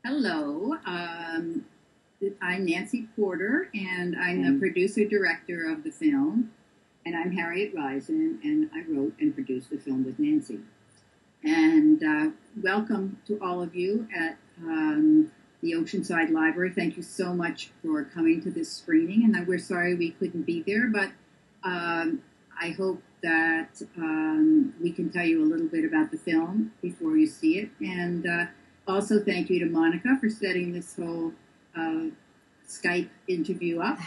Hello, I'm Nancy Porter, and I'm the producer-director of the film. And I'm Harriet Risen, and I wrote and produced the film with Nancy. And welcome to all of you at the Oceanside Library. Thank you so much for coming to this screening, and we're sorry we couldn't be there, but I hope that we can tell you a little bit about the film before you see it. And also thank you to Monica for setting this whole Skype interview up.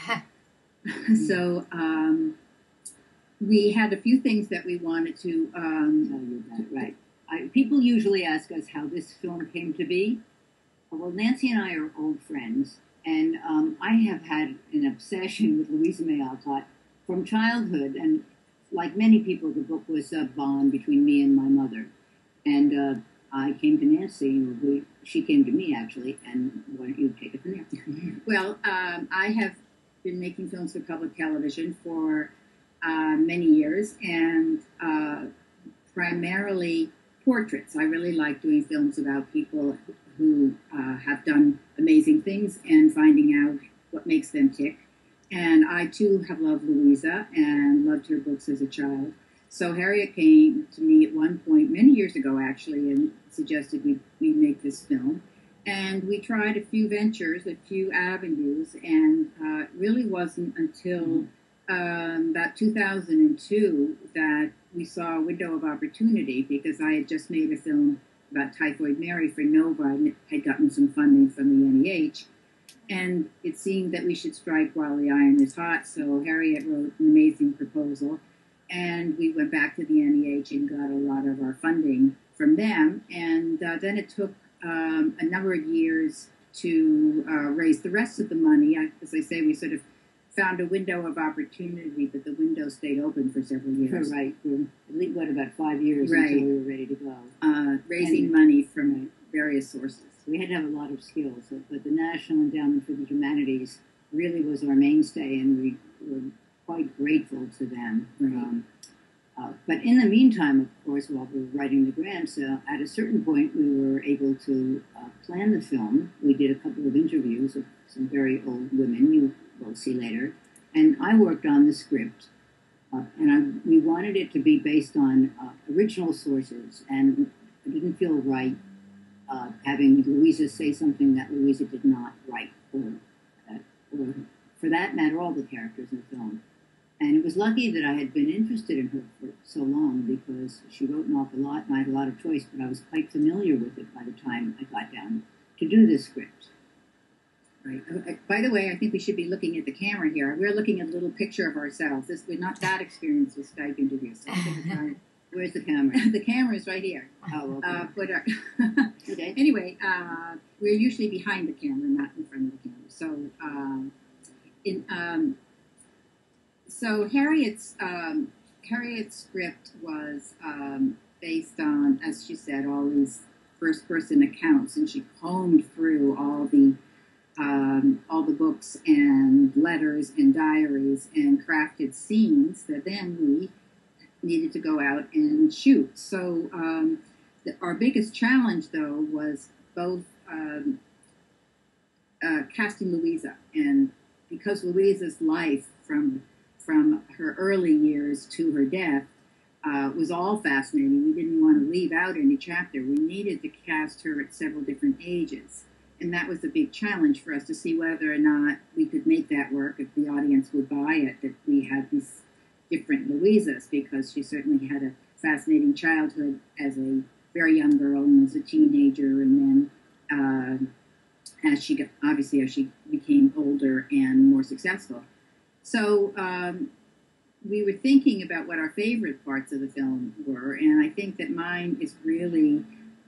So we had a few things that we wanted to Tell you that, right. People usually ask us how this film came to be. Well, Nancy and I are old friends, and I have had an obsession with Louisa May Alcott from childhood, and like many people, the book was a bond between me and my mother. And I came to Nancy, she came to me actually, and why don't you take it from there? Well, I have been making films for public television for many years, and primarily portraits. I really like doing films about people who have done amazing things and finding out what makes them tick. And I, too, have loved Louisa and loved her books as a child. So Harriet came to me at one point, many years ago, actually, and suggested we make this film. And we tried a few ventures, a few avenues, and it really wasn't until about 2002 that we saw a window of opportunity, because I had just made a film about Typhoid Mary for Nova and had gotten some funding from the NEH. And it seemed that we should strike while the iron is hot, so Harriet wrote an amazing proposal. And we went back to the NEH and got a lot of our funding from them. And then it took a number of years to raise the rest of the money. As I say, we sort of found a window of opportunity, but the window stayed open for several years. Right. For at least, about 5 years Right. until we were ready to go. Raising money from various sources. We had to have a lot of skills, but the National Endowment for the Humanities really was our mainstay, and we were quite grateful to them. Right. But in the meantime, of course, while we were writing the grants, at a certain point we were able to plan the film. We did a couple of interviews with some very old women you will see later, and I worked on the script. We wanted it to be based on original sources, and it didn't feel right having Louisa say something that Louisa did not write, or for that matter, all the characters in the film. And it was lucky that I had been interested in her for so long, because she wrote an awful lot and I had a lot of choice, but I was quite familiar with it by the time I got down to do this script. Right. By the way, I think we should be looking at the camera here. We're looking at a little picture of ourselves. We're not that experienced with Skype interviews. So Where's the camera? The camera is right here. Oh, okay. Okay. Anyway, we're usually behind the camera, not in front of the camera. So Harriet's script was based on, as she said, all these first-person accounts, and she combed through all the books and letters and diaries and crafted scenes that then we needed to go out and shoot. So our biggest challenge, though, was both casting Louisa, and because Louisa's life from her early years to her death was all fascinating. We didn't want to leave out any chapter. We needed to cast her at several different ages. And that was a big challenge for us, to see whether or not we could make that work, if the audience would buy it, that we had these different Louisas, because she certainly had a fascinating childhood as a very young girl and as a teenager, and then as she became older and more successful. So we were thinking about what our favorite parts of the film were, and I think that mine is really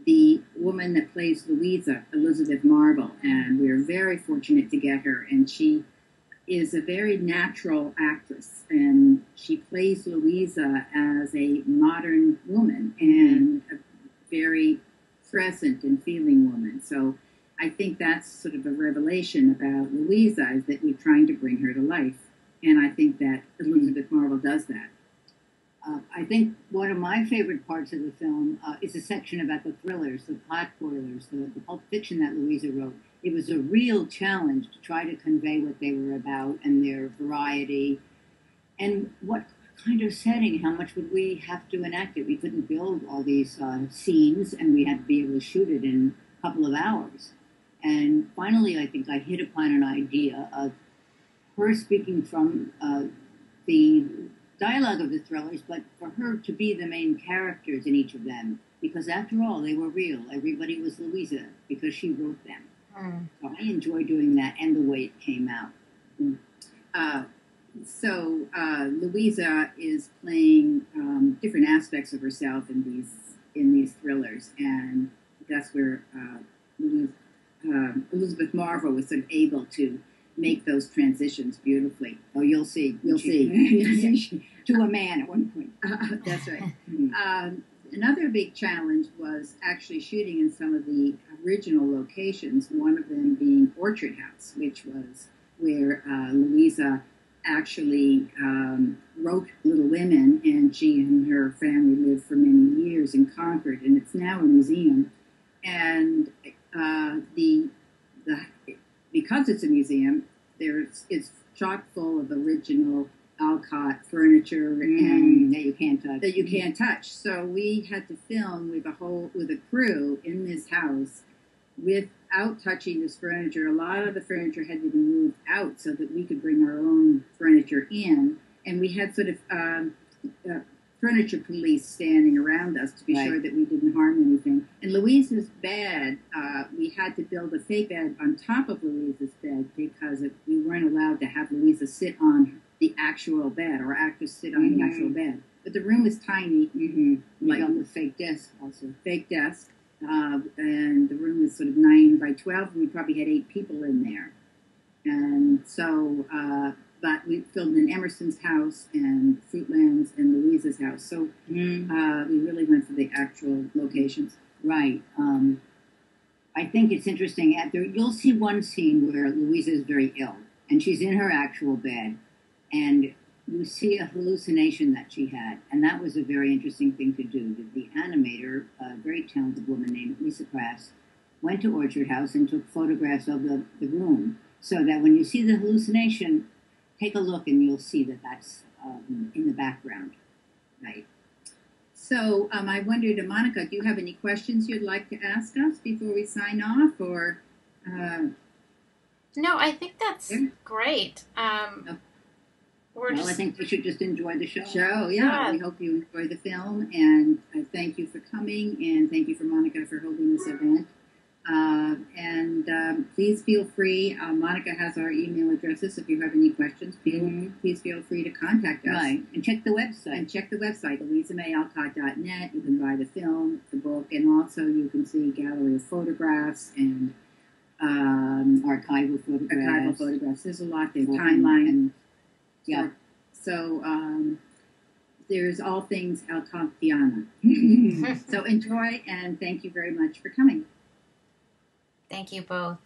the woman that plays Louisa, Elizabeth Marvel, and we were very fortunate to get her, and she is a very natural actress, and she plays Louisa as a modern woman and a very present and feeling woman. So I think that's sort of a revelation about Louisa, is that we're trying to bring her to life. And I think that Elizabeth Marvel does that. I think one of my favorite parts of the film is a section about the thrillers, the pot boilers, the pulp fiction that Louisa wrote. It was a real challenge to try to convey what they were about and their variety and what kind of setting, how much would we have to enact it? We couldn't build all these scenes, and we had to be able to shoot it in a couple of hours. And finally, I think I hit upon an idea of her speaking from the dialogue of the thrillers, but for her to be the main characters in each of them, because after all, they were real. Everybody was Louisa because she wrote them. So I enjoy doing that and the way it came out. So Louisa is playing different aspects of herself in these thrillers, and that's where Elizabeth Marvel was sort of able to make those transitions beautifully. Oh, you'll see. You'll see. To a man at one point. That's right. Another big challenge was actually shooting in some of the original locations, one of them being Orchard House, which was where Louisa actually wrote Little Women, and she and her family lived for many years in Concord, and it's now a museum. And because it's a museum, it's chock full of original Alcott furniture and that you can't touch. So we had to film with a crew in this house without touching this furniture. A lot of the furniture had to be moved out so that we could bring our own furniture in, and we had sort of furniture police standing around us to be sure that we didn't harm anything. And Louisa's bed, we had to build a fake bed on top of Louisa's bed because we weren't allowed to have Louisa sit on the actual bed or actors sit on the actual bed. But the room was tiny. Like on the fake desk also. Fake desk. And the room was sort of 9 by 12, and we probably had 8 people in there. And so, but we filmed in Emerson's house and Fruitlands and Louisa's house. So we really went for the actual locations. Right. I think it's interesting. You'll see one scene where Louisa is very ill, and she's in her actual bed, and you see a hallucination that she had, and that was a very interesting thing to do. The animator, a very talented woman named Lisa Crass, went to Orchard House and took photographs of the room, so that when you see the hallucination, take a look and you'll see that that's in the background. Right. So I wondered, Monica, do you have any questions you'd like to ask us before we sign off, or? No, I think that's great. I think we should just enjoy the show. Yeah. We hope you enjoy the film, and thank you for coming, and thank you for Monica for holding this event. Please feel free. Monica has our email addresses. If you have any questions, please feel free to contact us. Right, and check the website. LouisaMayAlcott.net. You can buy the film, the book, and also you can see a gallery of photographs and archival photographs. There's a lot there. Timeline. Yeah. So there's all things Alcottiana. So enjoy, and thank you very much for coming. Thank you both.